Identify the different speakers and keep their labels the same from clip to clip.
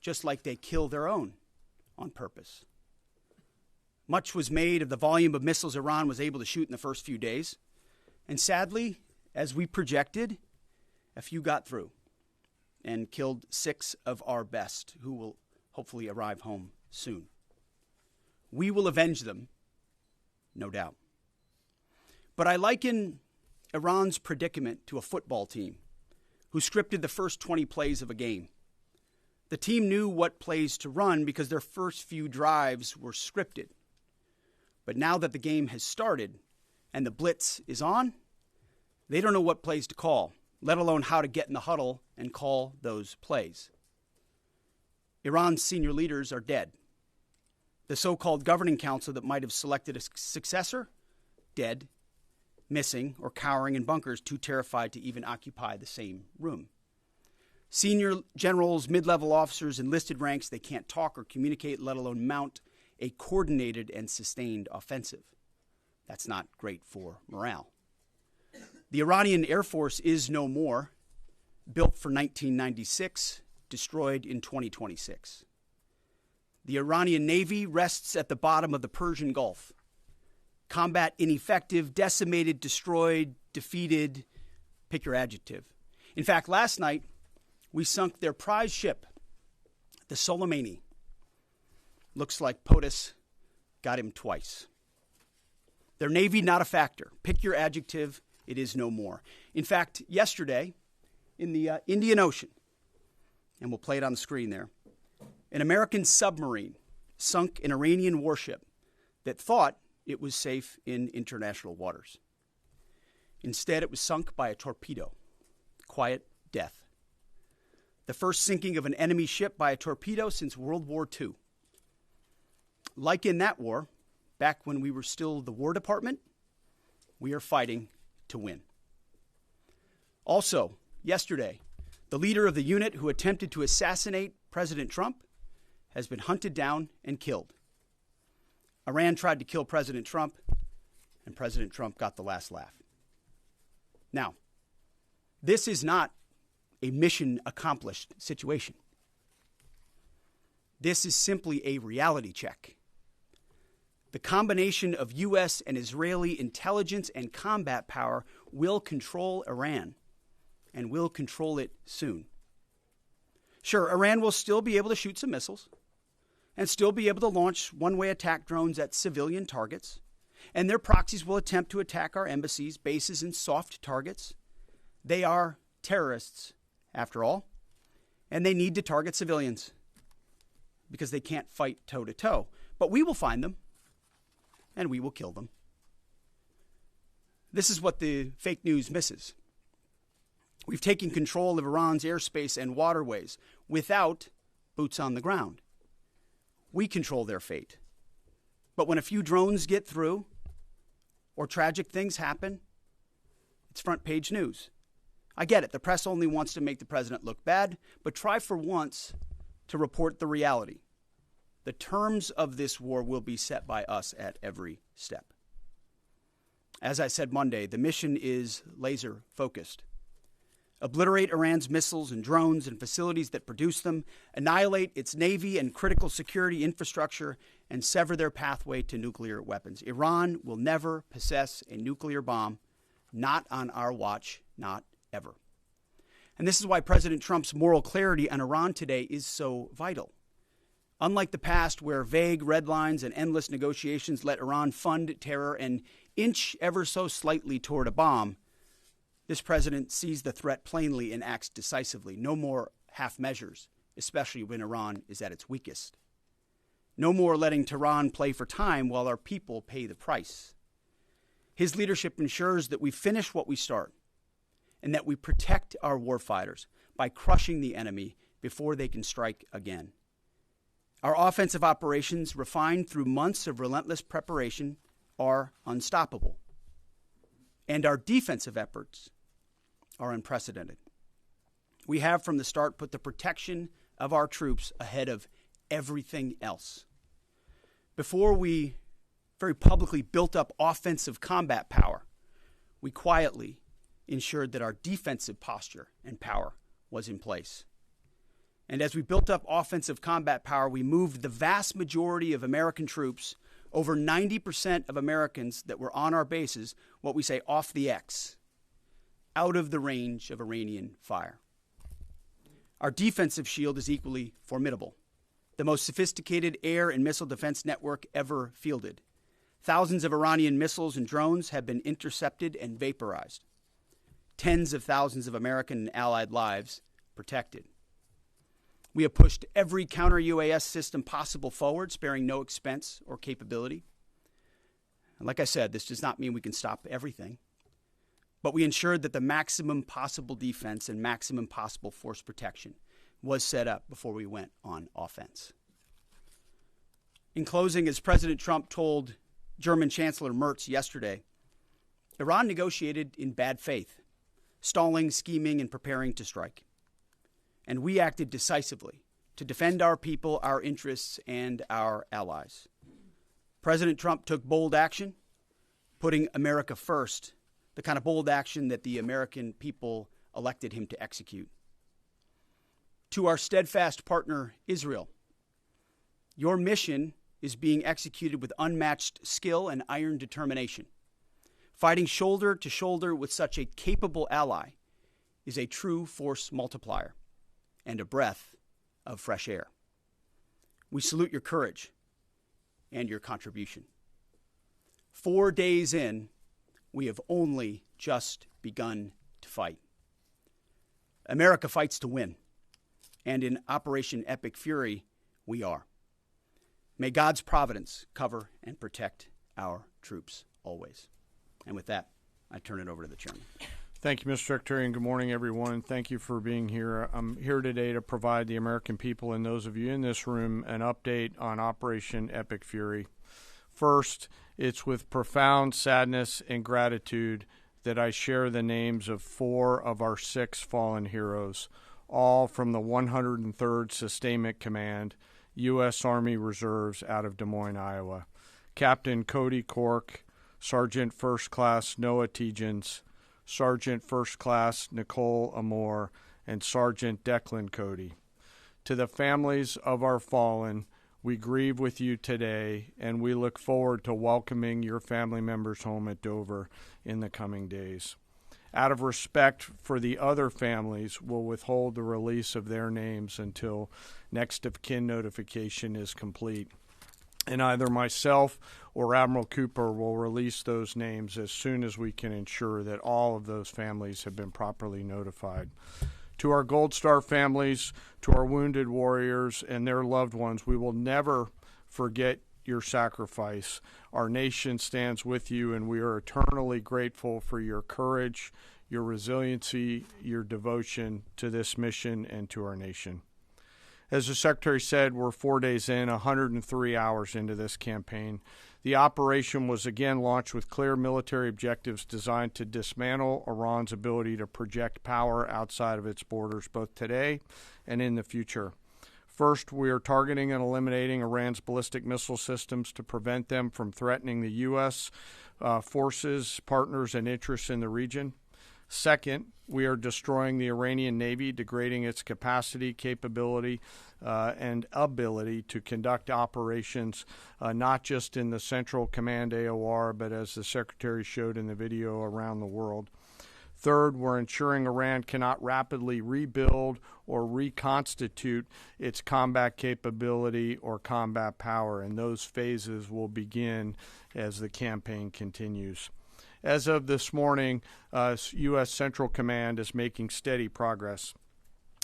Speaker 1: just like they kill their own on purpose. Much was made of the volume of missiles Iran was able to shoot in the first few days. And sadly, as we projected, a few got through and killed 6 of our best, who will hopefully arrive home soon. We will avenge them, no doubt. But I liken Iran's predicament to a football team who scripted the first 20 plays of a game. The team knew what plays to run because their first few drives were scripted. But now that the game has started and the blitz is on, they don't know what plays to call, let alone how to get in the huddle and call those plays. Iran's senior leaders are dead. The so-called governing council that might have selected a successor, dead, missing, or cowering in bunkers, too terrified to even occupy the same room. Senior generals, mid-level officers, enlisted ranks, they can't talk or communicate, let alone mount a coordinated and sustained offensive. That's not great for morale. The Iranian Air Force is no more, built for 1996, destroyed in 2026. The Iranian Navy rests at the bottom of the Persian Gulf. Combat ineffective, decimated, destroyed, defeated, pick your adjective. In fact, last night, we sunk their prize ship, the Soleimani. Looks like POTUS got him twice. Their Navy, not a factor. Pick your adjective, it is no more. In fact, yesterday, in the Indian Ocean, and we'll play it on the screen there, an American submarine sunk an Iranian warship that thought it was safe in international waters. Instead, it was sunk by a torpedo. Quiet death. The first sinking of an enemy ship by a torpedo since World War II. Like in that war, back when we were still the War Department, we are fighting to win. Also, yesterday, the leader of the unit who attempted to assassinate President Trump has been hunted down and killed. Iran tried to kill President Trump, and President Trump got the last laugh. Now, this is not a mission accomplished situation. This is simply a reality check. The combination of U.S. and Israeli intelligence and combat power will control Iran, and will control it soon. Sure, Iran will still be able to shoot some missiles and still be able to launch one-way attack drones at civilian targets, and their proxies will attempt to attack our embassies, bases, and soft targets. They are terrorists, after all, and they need to target civilians because they can't fight toe-to-toe. But we will find them, and we will kill them. This is what the fake news misses. We've taken control of Iran's airspace and waterways without boots on the ground. We control their fate. But when a few drones get through or tragic things happen, it's front page news. I get it. The press only wants to make the president look bad, but try for once to report the reality. The terms of this war will be set by us at every step. As I said Monday, the mission is laser focused. Obliterate Iran's missiles and drones and facilities that produce them, annihilate its navy and critical security infrastructure, and sever their pathway to nuclear weapons. Iran will never possess a nuclear bomb, not on our watch, not ever. And this is why President Trump's moral clarity on Iran today is so vital. Unlike the past, where vague red lines and endless negotiations let Iran fund terror and inch ever so slightly toward a bomb, this president sees the threat plainly and acts decisively. No more half measures, especially when Iran is at its weakest. No more letting Tehran play for time while our people pay the price. His leadership ensures that we finish what we start and that we protect our warfighters by crushing the enemy before they can strike again. Our offensive operations, refined through months of relentless preparation, are unstoppable. And our defensive efforts are unprecedented. We have from the start put the protection of our troops ahead of everything else. Before we very publicly built up offensive combat power, we quietly ensured that our defensive posture and power was in place. And as we built up offensive combat power, we moved the vast majority of American troops, over 90% of Americans that were on our bases, what we say off the X, out of the range of Iranian fire. Our defensive shield is equally formidable, the most sophisticated air and missile defense network ever fielded. Thousands of Iranian missiles and drones have been intercepted and vaporized. Tens of thousands of American and allied lives protected. We have pushed every counter-UAS system possible forward, sparing no expense or capability. And like I said, this does not mean we can stop everything, but we ensured that the maximum possible defense and maximum possible force protection was set up before we went on offense. In closing, as President Trump told German Chancellor Merz yesterday, Iran negotiated in bad faith, stalling, scheming, and preparing to strike. And we acted decisively to defend our people, our interests, and our allies. President Trump took bold action, putting America first, the kind of bold action that the American people elected him to execute. To our steadfast partner, Israel, your mission is being executed with unmatched skill and iron determination. Fighting shoulder to shoulder with such a capable ally is a true force multiplier and a breath of fresh air. We salute your courage and your contribution. 4 days in, we have only just begun to fight. America fights to win, and in Operation Epic Fury, we are. May God's providence cover and protect our troops always. And with that, I turn it over to the chairman.
Speaker 2: Thank you, Mr. Secretary, and good morning, everyone. Thank you for being here. I'm here today to provide the American people and those of you in this room an update on Operation Epic Fury. First, it's with profound sadness and gratitude that I share the names of 4 of our 6 fallen heroes, all from the 103rd Sustainment Command, U.S. Army Reserves out of Des Moines, Iowa. Captain Cody Cork, Sergeant First Class Noah Tegens, Sergeant First Class Nicole Amore, and Sergeant Declan Cody. To the families of our fallen, we grieve with you today, and we look forward to welcoming your family members home at Dover in the coming days. Out of respect for the other families, we'll withhold the release of their names until next of kin notification is complete. And either myself or Admiral Cooper will release those names as soon as we can ensure that all of those families have been properly notified. To our Gold Star families, to our wounded warriors and their loved ones, we will never forget your sacrifice. Our nation stands with you, and we are eternally grateful for your courage, your resiliency, your devotion to this mission and to our nation. As the Secretary said, we're 4 days in, 103 hours into this campaign. The operation was again launched with clear military objectives designed to dismantle Iran's ability to project power outside of its borders, both today and in the future. First, we are targeting and eliminating Iran's ballistic missile systems to prevent them from threatening the U.S. Forces, partners, and interests in the region. Second, we are destroying the Iranian Navy, degrading its capacity, capability, and ability to conduct operations, not just in the Central Command AOR, but as the Secretary showed in the video, around the world. Third, we're ensuring Iran cannot rapidly rebuild or reconstitute its combat capability or combat power, and those phases will begin as the campaign continues. As of this morning, U.S. Central Command is making steady progress.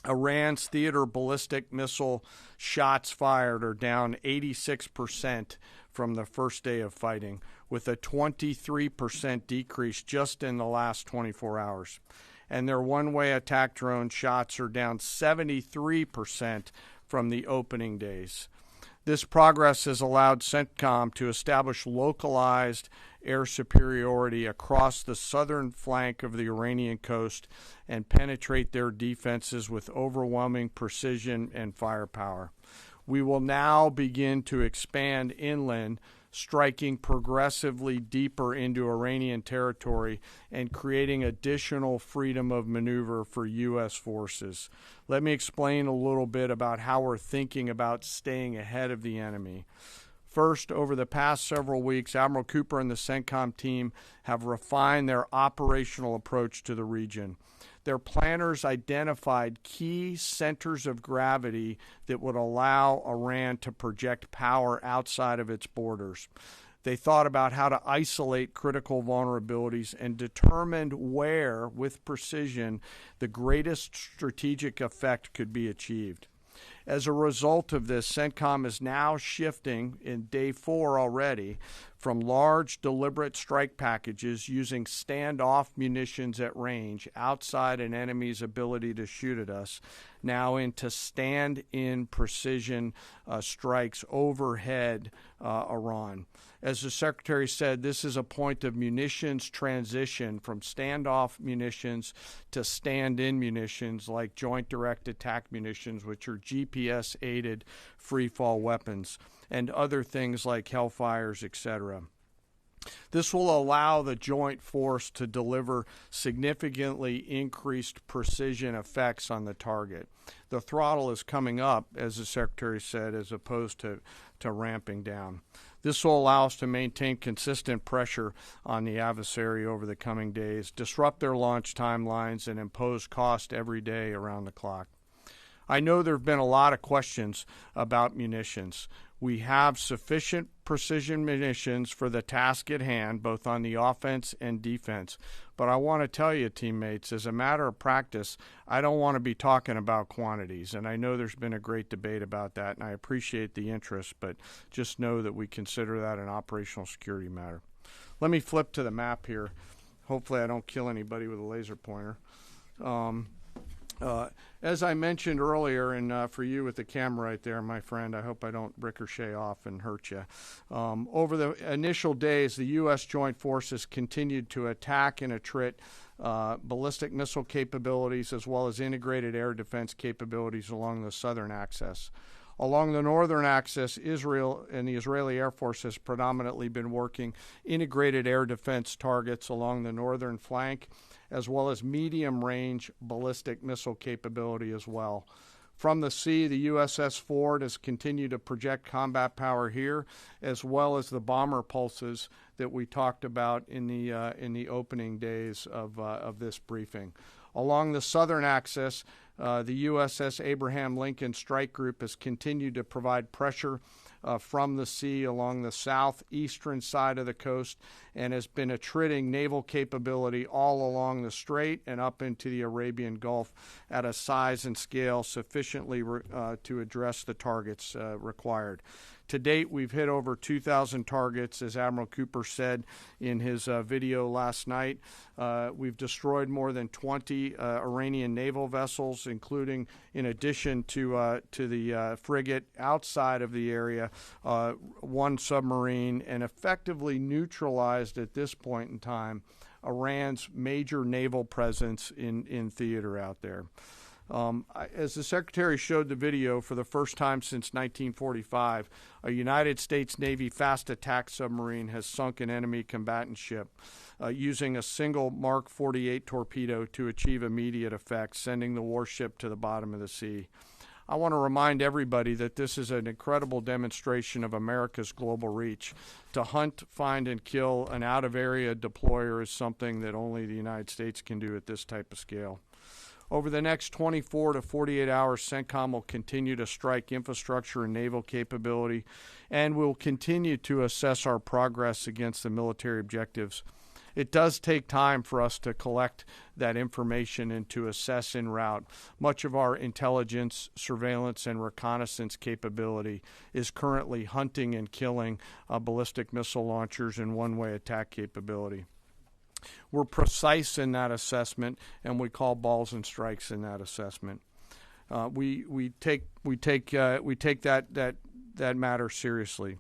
Speaker 2: Iran's theater ballistic missile shots fired are down 86% from the first day of fighting, with a 23% decrease just in the last 24 hours. And their one-way attack drone shots are down 73% from the opening days. This progress has allowed CENTCOM to establish localized air superiority across the southern flank of the Iranian coast and penetrate their defenses with overwhelming precision and firepower. We will now begin to expand inland striking progressively deeper into Iranian territory and creating additional freedom of maneuver for U.S. forces. Let me explain a little bit about how we're thinking about staying ahead of the enemy. First, over the past several weeks, Admiral Cooper and the CENTCOM team have refined their operational approach to the region. Their planners identified key centers of gravity that would allow Iran to project power outside of its borders. They thought about how to isolate critical vulnerabilities and determined where, with precision, the greatest strategic effect could be achieved. As a result of this, CENTCOM is now shifting in day 4 already from large, deliberate strike packages using standoff munitions at range outside an enemy's ability to shoot at us, now into stand-in precision strikes overhead Iran. As the Secretary said, this is a point of munitions transition from standoff munitions to stand-in munitions like Joint Direct Attack munitions, which are GPS-aided free-fall weapons, and other things like Hellfires, etc. This will allow the joint force to deliver significantly increased precision effects on the target. The throttle is coming up, as the Secretary said, as opposed to ramping down. This will allow us to maintain consistent pressure on the adversary over the coming days, disrupt their launch timelines, and impose cost every day around the clock. I know there have been a lot of questions about munitions. We have sufficient precision munitions for the task at hand, both on the offense and defense. But I want to tell you, teammates, as a matter of practice, I don't want to be talking about quantities. And I know there's been a great debate about that, and I appreciate the interest, but just know that we consider that an operational security matter. Let me flip to the map here. Hopefully I don't kill anybody with a laser pointer. As I mentioned earlier, and for you with the camera right there, my friend, I hope I don't ricochet off and hurt you. Over the initial days, the U.S. Joint Forces continued to attack and attrit ballistic missile capabilities as well as integrated air defense capabilities along the southern axis. Along the northern axis, Israel and the Israeli Air Force has predominantly been working integrated air defense targets along the northern flank, as well as medium-range ballistic missile capability as well. From the sea, the USS Ford has continued to project combat power here, as well as the bomber pulses that we talked about in the opening days of this briefing. Along the southern axis, the USS Abraham Lincoln Strike Group has continued to provide pressure from the sea along the southeastern side of the coast and has been attriting naval capability all along the strait and up into the Arabian Gulf at a size and scale sufficiently to address the targets required. To date, we've hit over 2,000 targets, as Admiral Cooper said in his video last night. We've destroyed more than 20 Iranian naval vessels, including, in addition to the frigate outside of the area, one submarine, and effectively neutralized at this point in time Iran's major naval presence in theater out there. As the Secretary showed the video, for the first time since 1945, a United States Navy fast attack submarine has sunk an enemy combatant ship using a single Mark 48 torpedo to achieve immediate effect, sending the warship to the bottom of the sea. I want to remind everybody that this is an incredible demonstration of America's global reach. To hunt, find, and kill an out-of-area deployer is something that only the United States can do at this type of scale. Over the next 24 to 48 hours, CENTCOM will continue to strike infrastructure and naval capability, and we'll continue to assess our progress against the military objectives. It does take time for us to collect that information and to assess en route. Much of our intelligence, surveillance, and reconnaissance capability is currently hunting and killing ballistic missile launchers and one-way attack capability. We're precise in that assessment, and we call balls and strikes in that assessment. We take that matter seriously.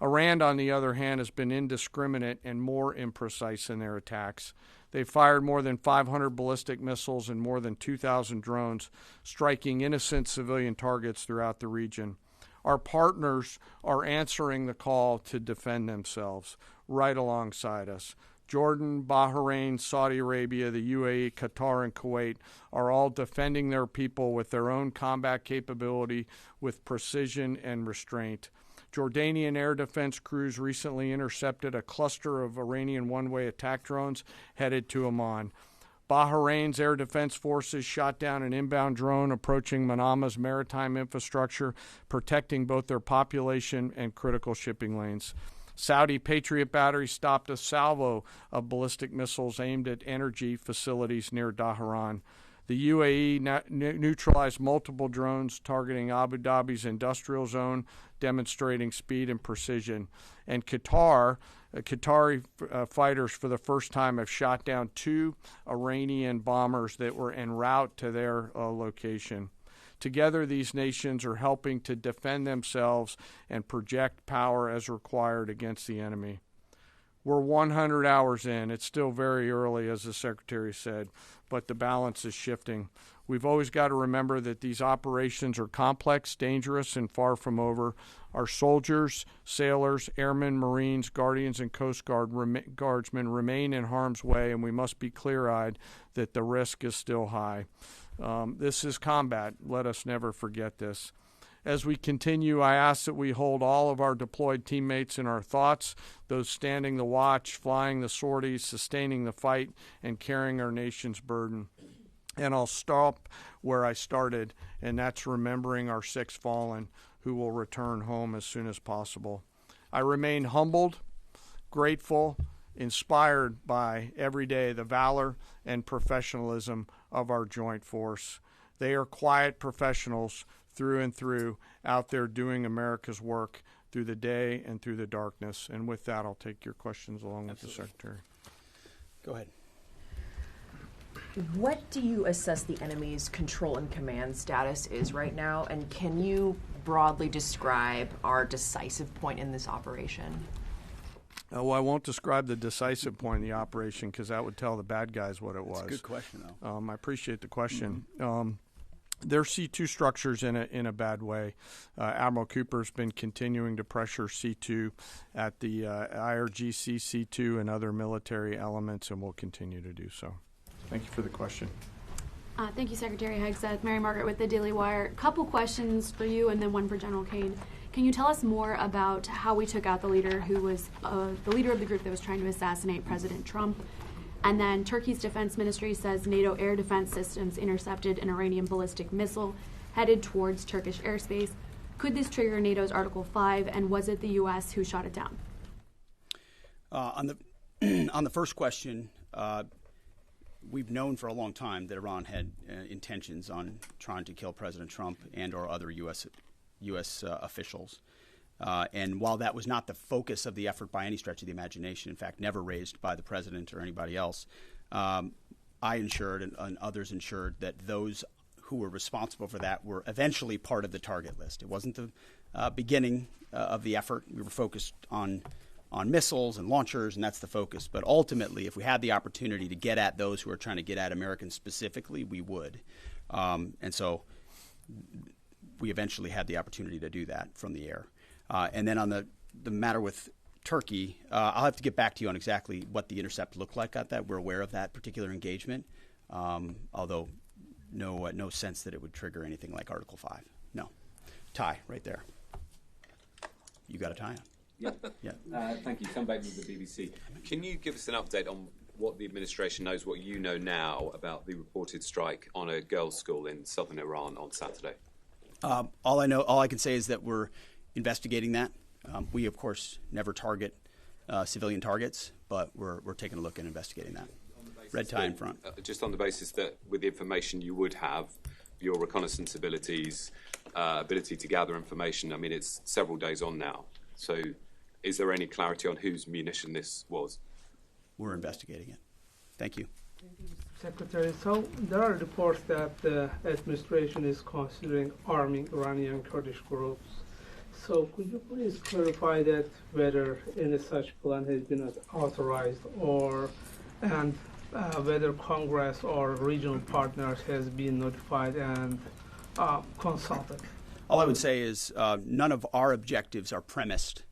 Speaker 2: Iran, on the other hand, has been indiscriminate and more imprecise in their attacks. They fired more than 500 ballistic missiles and more than 2,000 drones, striking innocent civilian targets throughout the region. Our partners are answering the call to defend themselves right alongside us. Jordan, Bahrain, Saudi Arabia, the UAE, Qatar, and Kuwait are all defending their people with their own combat capability, with precision and restraint. Jordanian air defense crews recently intercepted a cluster of Iranian one-way attack drones headed to Amman. Bahrain's air defense forces shot down an inbound drone approaching Manama's maritime infrastructure, protecting both their population and critical shipping lanes. Saudi Patriot batteries stopped a salvo of ballistic missiles aimed at energy facilities near Dhahran. The UAE neutralized multiple drones targeting Abu Dhabi's industrial zone, demonstrating speed and precision. And Qatari fighters for the first time have shot down 2 Iranian bombers that were en route to their location. Together, these nations are helping to defend themselves and project power as required against the enemy. We're 100 hours in. It's still very early, as the Secretary said, but the balance is shifting. We've always got to remember that these operations are complex, dangerous, and far from over. Our soldiers, sailors, airmen, Marines, Guardians, and Coast Guardsmen remain in harm's way, and we must be clear-eyed that the risk is still high. This is combat. Let us never forget this. As we continue, I ask that we hold all of our deployed teammates in our thoughts, those standing the watch, flying the sorties, sustaining the fight, and carrying our nation's burden. And I'll stop where I started, and that's remembering our 6 fallen who will return home as soon as possible. I remain humbled, grateful, inspired by every day the valor and professionalism of our joint force. They are quiet professionals through and through, out there doing America's work through the day and through the darkness. And with that, I'll take your questions along with the Secretary.
Speaker 1: Go ahead.
Speaker 3: What do you assess the enemy's control and command status is right now? And can you broadly describe our decisive point in this operation?
Speaker 2: Well, I won't describe the decisive point in the operation because that would tell the bad guys what it was.
Speaker 1: That's a good question, though.
Speaker 2: I appreciate the question. There's C2 structures in a bad way. Admiral Cooper's been continuing to pressure C2 at the IRGC C2 and other military elements, and will continue to do so. Thank you for the question.
Speaker 4: Thank you, Secretary Hegseth. Mary Margaret with the Daily Wire. Couple questions for you and then one for General Kane. Can you tell us more about how we took out the leader who was the leader of the group that was trying to assassinate President Trump? And then Turkey's defense ministry says NATO air defense systems intercepted an Iranian ballistic missile headed towards Turkish airspace. Could this trigger NATO's Article 5, and was it the U.S. who shot it down?
Speaker 1: On the first question, we've known for a long time that Iran had intentions on trying to kill President Trump and or other U.S. Officials. And while that was not the focus of the effort by any stretch of the imagination, in fact, never raised by the president or anybody else, I ensured and others ensured that those who were responsible for that were eventually part of the target list. It wasn't the beginning of the effort. We were focused on missiles and launchers, and that's the focus. But ultimately, if we had the opportunity to get at those who are trying to get at Americans specifically, we would. And so we eventually had the opportunity to do that from the air. And then on the matter with Turkey, I'll have to get back to you on exactly what the intercept looked like at that. We're aware of that particular engagement, although no sense that it would trigger anything like Article 5. No. Tie right there. You got a tie on.
Speaker 5: Yeah. Thank you. Tom Bateman with the BBC. Can you give us an update on what the administration knows, what you know now about the reported strike on a girls' school in southern Iran on Saturday?
Speaker 1: All I can say is that we're investigating that. We, of course, never target civilian targets, but we're taking a look at investigating that. Red tie in front.
Speaker 5: Just on the basis that with the information you would have, your reconnaissance abilities, ability to gather information, I mean, it's several days on now. So is there any clarity on whose munition this was?
Speaker 1: We're investigating it. Thank you.
Speaker 6: Secretary, so there are reports that the administration is considering arming Iranian Kurdish groups. So could you please clarify that whether any such plan has been authorized and whether Congress or regional partners has been notified and consulted?
Speaker 1: All I would say is none of our objectives are premised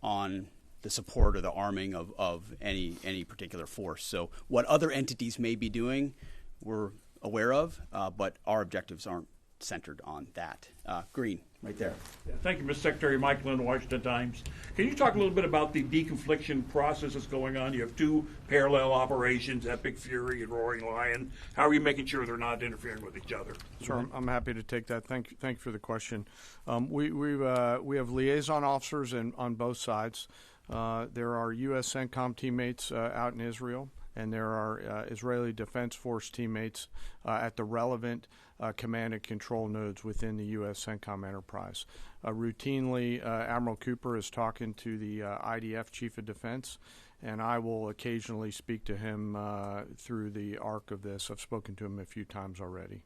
Speaker 1: on the support or the arming of any particular force. So what other entities may be doing, we're aware of, but our objectives aren't centered on that. Green, right there.
Speaker 7: Yeah, thank you, Mr. Secretary. Mike Lynn, Washington Times. Can you talk a little bit about the deconfliction process that's going on? You have two parallel operations, Epic Fury and Roaring Lion. How are you making sure they're not interfering with each other?
Speaker 2: Sure, I'm happy to take that. Thank you for the question. We have liaison officers on both sides. There are U.S. CENTCOM teammates out in Israel, and there are Israeli Defense Force teammates at the relevant command and control nodes within the U.S. CENTCOM enterprise. Routinely, Admiral Cooper is talking to the IDF Chief of Defense, and I will occasionally speak to him through the arc of this. I've spoken to him a few times already.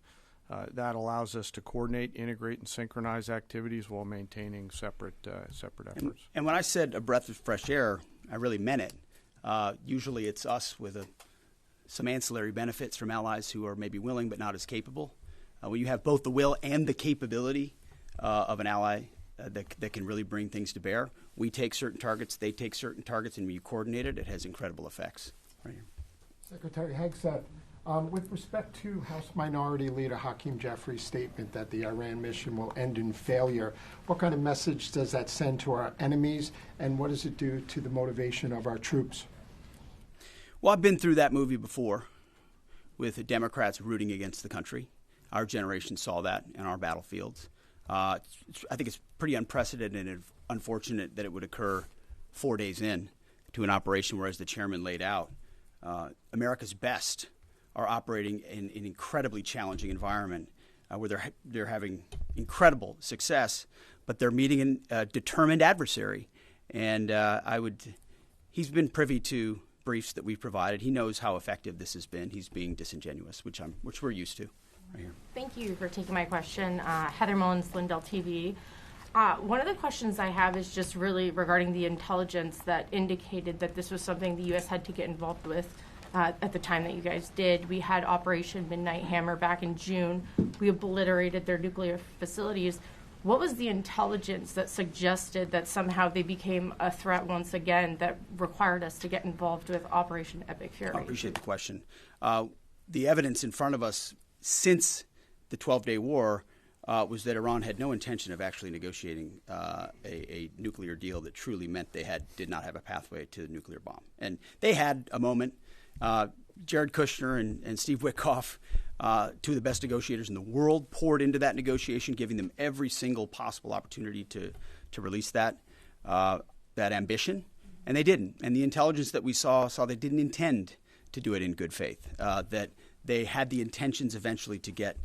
Speaker 2: That allows us to coordinate, integrate, and synchronize activities while maintaining separate efforts.
Speaker 1: And when I said a breath of fresh air, I really meant it. Usually it's us with some ancillary benefits from allies who are maybe willing but not as capable. When you have both the will and the capability of an ally that can really bring things to bear, we take certain targets, they take certain targets, and when you coordinate it, it has incredible effects. Right here.
Speaker 8: Secretary Hegseth, with respect to House Minority Leader Hakeem Jeffries' statement that the Iran mission will end in failure, what kind of message does that send to our enemies, and what does it do to the motivation of our troops?
Speaker 1: Well, I've been through that movie before with the Democrats rooting against the country. Our generation saw that in our battlefields. I think it's pretty unprecedented and unfortunate that it would occur 4 days in to an operation where, as the chairman laid out, America's best are operating in an incredibly challenging environment where they're having incredible success, but they're meeting a determined adversary. And he's been privy to briefs that we've provided. He knows how effective this has been. He's being disingenuous, which we're used to. Right here.
Speaker 9: Thank you for taking my question. Heather Mullins, Lindell TV. One of the questions I have is just really regarding the intelligence that indicated that this was something the U.S. had to get involved with at the time that you guys did. We had Operation Midnight Hammer back in June. We obliterated their nuclear facilities. What was the intelligence that suggested that somehow they became a threat once again that required us to get involved with Operation Epic Fury?
Speaker 1: I appreciate the question. The evidence in front of us since the 12-day war was that Iran had no intention of actually negotiating a nuclear deal that truly meant they did not have a pathway to the nuclear bomb. And they had a moment. Jared Kushner and Steve Witkoff, two of the best negotiators in the world, poured into that negotiation, giving them every single possible opportunity to release that ambition. And they didn't. And the intelligence that we saw they didn't intend to do it in good faith, that they had the intentions eventually to get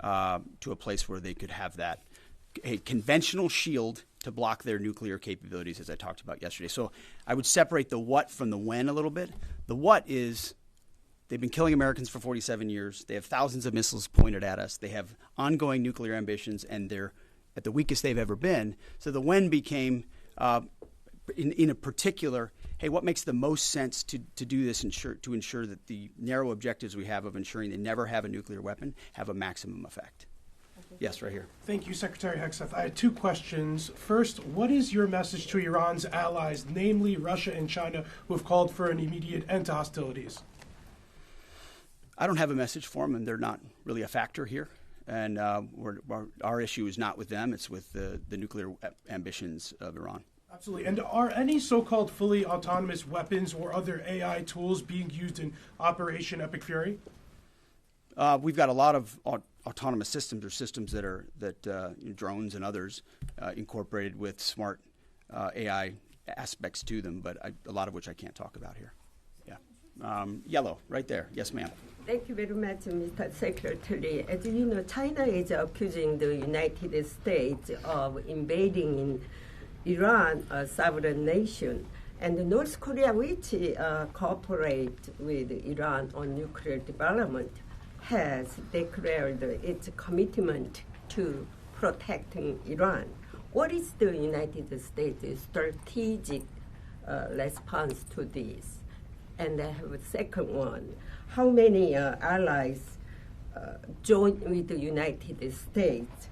Speaker 1: to a place where they could have a conventional shield to block their nuclear capabilities, as I talked about yesterday. So I would separate the what from the when a little bit. The what is they've been killing Americans for 47 years. They have thousands of missiles pointed at us. They have ongoing nuclear ambitions, and they're at the weakest they've ever been. So the when became, in a particular, hey, what makes the most sense to do this to ensure that the narrow objectives we have of ensuring they never have a nuclear weapon have a maximum effect? Yes, right here.
Speaker 10: Thank you, Secretary Hegseth. I had two questions. First, what is your message to Iran's allies, namely Russia and China, who have called for an immediate end to hostilities?
Speaker 1: I don't have a message for them, and they're not really a factor here. And our issue is not with them. It's with the nuclear ambitions of Iran.
Speaker 10: Absolutely. And are any so-called fully autonomous weapons or other AI tools being used in Operation Epic Fury?
Speaker 1: We've got a lot of autonomous systems, or systems that drones and others incorporated with smart AI aspects to them, but a lot of which I can't talk about here. Yeah. Yellow, right there. Yes, ma'am.
Speaker 11: Thank you very much, Mr. Secretary. As you know, China is accusing the United States of invading in Iran, a sovereign nation, and North Korea, which cooperate with Iran on nuclear development, has declared its commitment to protecting Iran. What is the United States' strategic response to this? And I have a second one. How many allies joined with the United States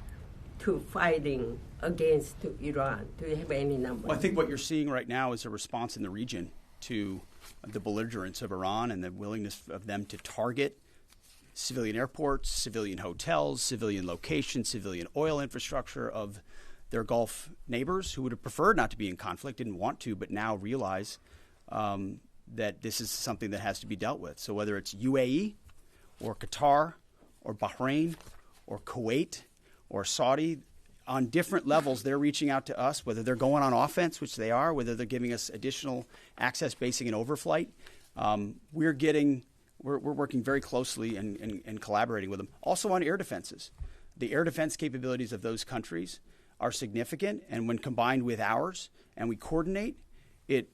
Speaker 11: to fighting against Iran? Do you have any numbers?
Speaker 1: Well, I think what you're seeing right now is a response in the region to the belligerence of Iran and the willingness of them to target civilian airports, civilian hotels, civilian locations, civilian oil infrastructure of their Gulf neighbors who would have preferred not to be in conflict, didn't want to, but now realize that this is something that has to be dealt with. So whether it's UAE or Qatar or Bahrain or Kuwait or Saudi, on different levels, they're reaching out to us, whether they're going on offense, which they are, whether they're giving us additional access, basing and overflight. We're working very closely and collaborating with them. Also on air defenses. The air defense capabilities of those countries are significant, and when combined with ours and we coordinate, it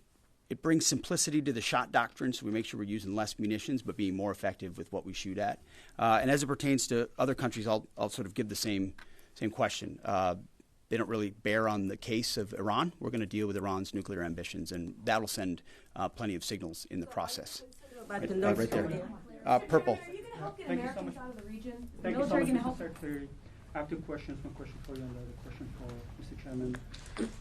Speaker 1: brings simplicity to the shot doctrine, so we make sure we're using less munitions but being more effective with what we shoot at. And as it pertains to other countries, I'll sort of give the same question. They don't really bear on the case of Iran. We're going to deal with Iran's nuclear ambitions, and that'll send plenty of signals in the process. Right there. Purple.
Speaker 12: Are you going to help get Americans out of the region? Is the military going to help? Secretary, I have two questions. One question for you and the other question for Mr. Chairman.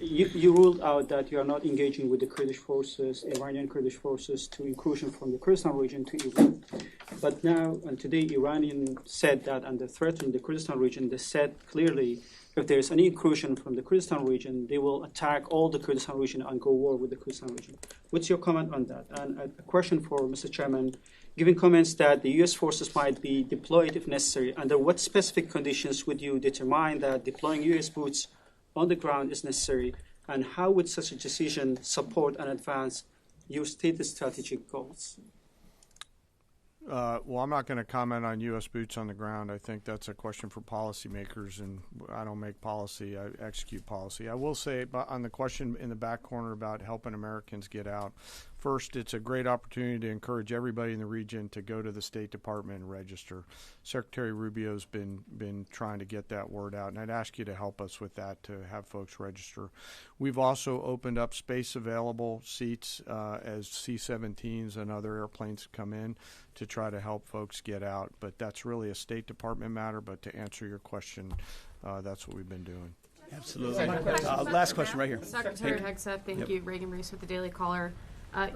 Speaker 12: You ruled out that you are not engaging with the Kurdish forces, Iranian Kurdish forces, to incursion from the Kurdistan region to Iran. But now and today, Iranian said that under threatening the Kurdistan region, they said clearly if there is any incursion from the Kurdistan region, they will attack all the Kurdistan region and go war with the Kurdistan region. What's your comment on that? And a question for Mr. Chairman. Given comments that the U.S. forces might be deployed if necessary, under what specific conditions would you determine that deploying U.S. boots on the ground is necessary, and how would such a decision support and advance your stated strategic goals?
Speaker 2: Well, I'm not going to comment on U.S. boots on the ground. I think that's a question for policymakers, and I don't make policy. I execute policy. I will say on the question in the back corner about helping Americans get out, first, it's a great opportunity to encourage everybody in the region to go to the State Department and register. Secretary Rubio's been trying to get that word out, and I'd ask you to help us with that, to have folks register. We've also opened up space available seats as C-17s and other airplanes come in to try to help folks get out. But that's really a State Department matter. But to answer your question, that's what we've been doing.
Speaker 1: Absolutely. Last question right here.
Speaker 13: Secretary Hegseth, thank you. Reagan Reese with the Daily Caller.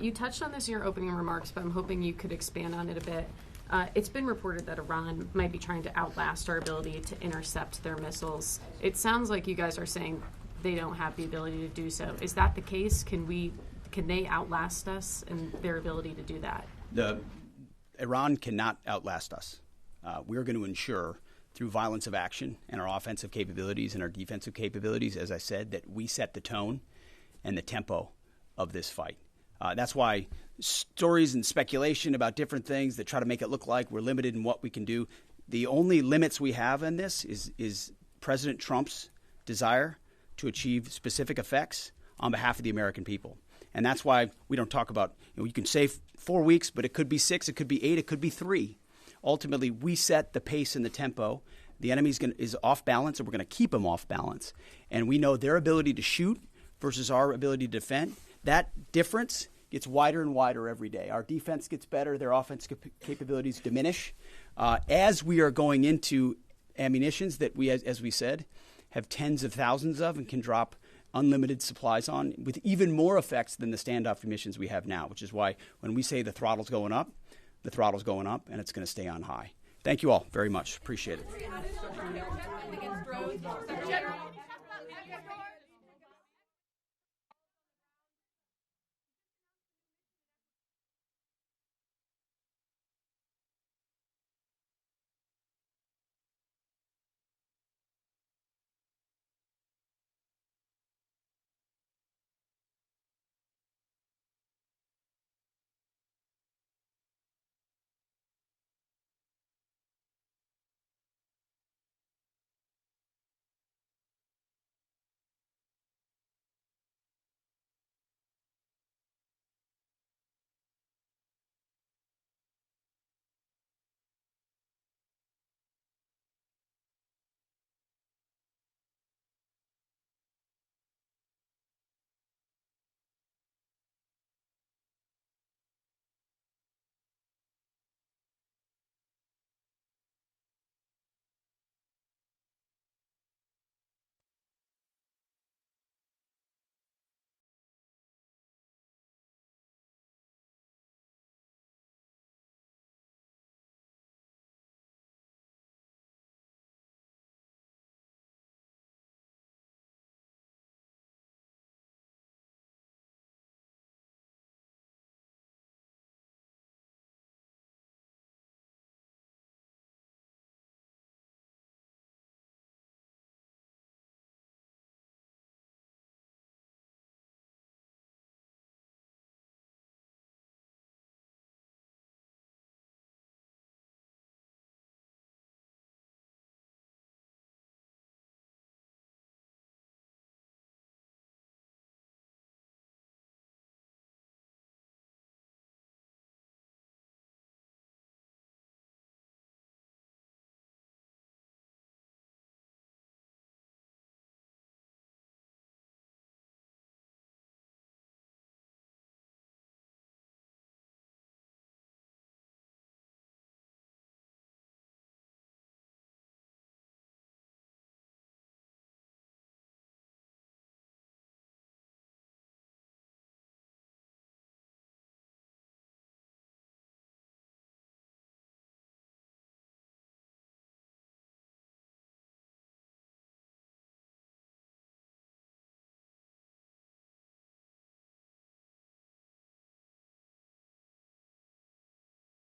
Speaker 13: You touched on this in your opening remarks, but I'm hoping you could expand on it a bit. It's been reported that Iran might be trying to outlast our ability to intercept their missiles. It sounds like you guys are saying they don't have the ability to do so. Is that the case? Can they outlast us in their ability to do that?
Speaker 1: Iran cannot outlast us. We're going to ensure through violence of action and our offensive capabilities and our defensive capabilities, as I said, that we set the tone and the tempo of this fight. That's why stories and speculation about different things that try to make it look like we're limited in what we can do, the only limits we have in this is President Trump's desire to achieve specific effects on behalf of the American people. And that's why we don't talk about, you can say 4 weeks, but it could be 6, it could be 8, it could be 3. Ultimately, we set the pace and the tempo. The enemy is off balance, and we're going to keep them off balance. And we know their ability to shoot versus our ability to defend. That difference gets wider and wider every day. Our defense gets better. Their offense capabilities diminish. As we are going into ammunitions that we, as we said, have tens of thousands of and can drop unlimited supplies on with even more effects than the standoff emissions we have now, which is why when we say the throttle's going up, the throttle's going up, and it's going to stay on high. Thank you all very much. Appreciate it.